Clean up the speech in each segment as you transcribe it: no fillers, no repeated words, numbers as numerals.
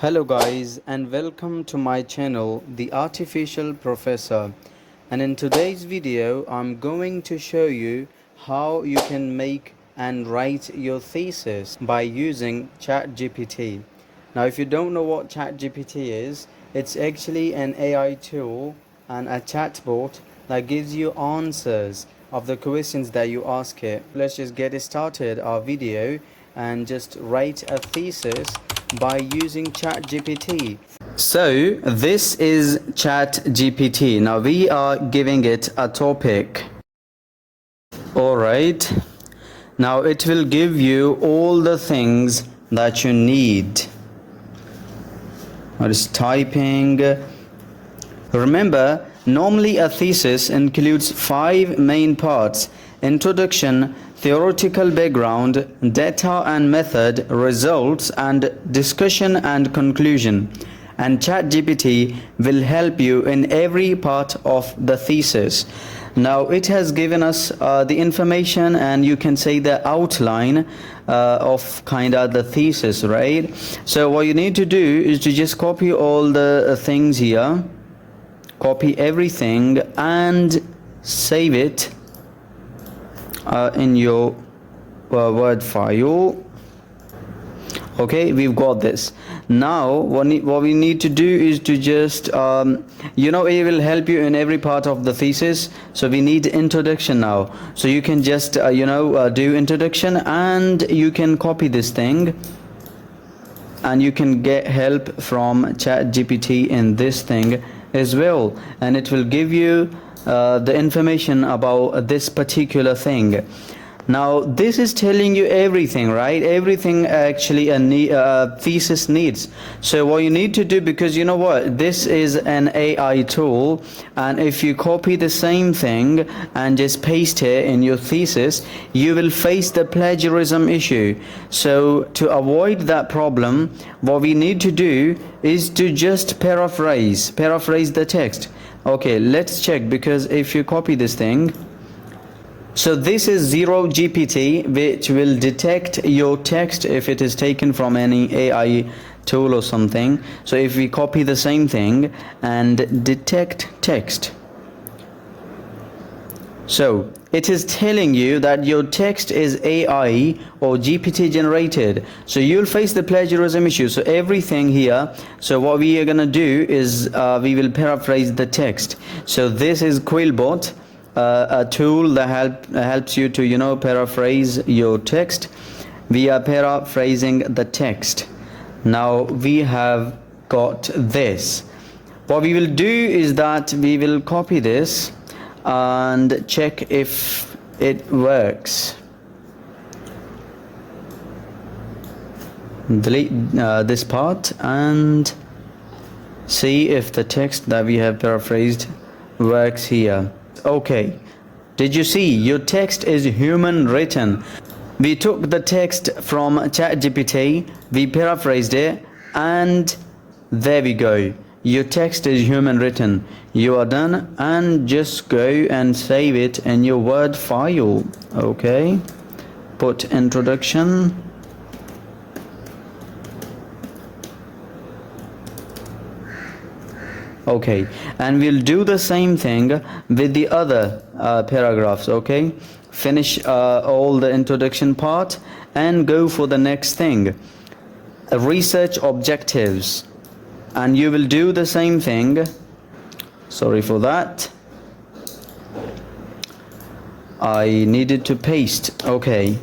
Hello guys, and welcome to my channel The Artificial Professor. And in today's video I'm going to show you how you can make and write your thesis by using ChatGPT. Now if you don't know what ChatGPT is, it's actually an AI tool and a chatbot that gives you answers of the questions that you ask it. Let's just get started our video and just write a thesis by using ChatGPT. So this is ChatGPT. Now we are giving it a topic. Alright. Now it will give you all the things that you need. I'm just typing. Remember, normally a thesis includes 5 main parts: introduction, theoretical background, data and method, results, and discussion and conclusion. And ChatGPT will help you in every part of the thesis. Now it has given us the information, and you can say the outline of the thesis, right? So what you need to do is to just copy all the things here, copy everything and save it in your Word file. Okay, we've got this. Now what we need to do is to just it will help you in every part of the thesis. So we need introduction now, so you can just do introduction, and you can copy this thing, and you can get help from ChatGPT in this thing as well, and it will give you the information about this particular thing. Now this is telling you everything, right? Everything actually a thesis needs. So what you need to do, because you know what, this is an AI tool, and if you copy the same thing and just paste it in your thesis, you will face the plagiarism issue. So to avoid that problem, what we need to do is to just paraphrase the text. Okay, let's check, because if you copy this thing, so this is 0 GPT, which will detect your text if it is taken from any AI tool or something. So if we copy the same thing and detect text, so it is telling you that your text is AI or GPT generated, so you'll face the plagiarism issue. So everything here, so what we are gonna do is we will paraphrase the text. So this is Quillbot, a tool that helps you to paraphrase your text. We are paraphrasing the text. Now we have got this. What we will do is that we will copy this and check if it works. Delete this part and see if the text that we have paraphrased works here. Okay, did you see? Your text is human written. We took the text from ChatGPT, we paraphrased it, and there we go. Your text is human written. You are done, and just go and save it in your Word file. Okay, put introduction. Okay, and we'll do the same thing with the other paragraphs. Okay, finish all the introduction part and go for the next thing, research objectives, and you will do the same thing. Sorry for that, I needed to paste. Okay,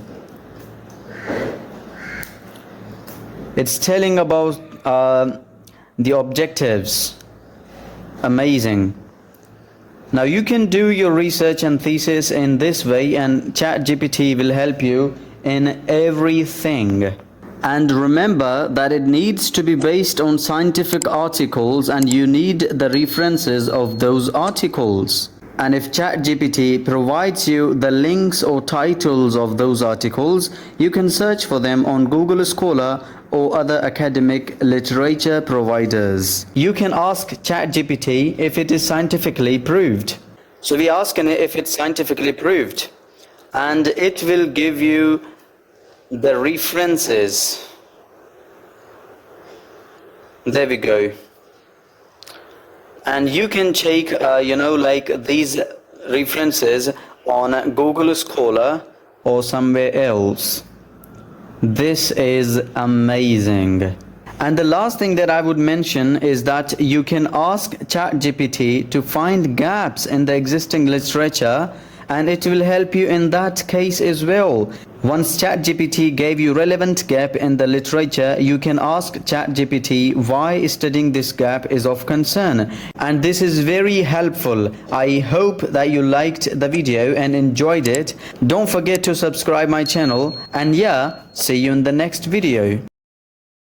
it's telling about the objectives. Amazing. Now you can do your research and thesis in this way, and ChatGPT will help you in everything. And remember that it needs to be based on scientific articles, and you need the references of those articles. And if ChatGPT provides you the links or titles of those articles, you can search for them on Google Scholar or other academic literature providers. You can ask ChatGPT if it is scientifically proved. So we ask it if it's scientifically proved, and it will give you the references. There we go. And you can check like these references on Google Scholar or somewhere else. This is amazing. And the last thing that I would mention is that you can ask ChatGPT to find gaps in the existing literature, and it will help you in that case as well. Once ChatGPT gave you relevant gap in the literature, you can ask ChatGPT why studying this gap is of concern. And this is very helpful. I hope that you liked the video and enjoyed it. Don't forget to subscribe my channel, and yeah, see you in the next video.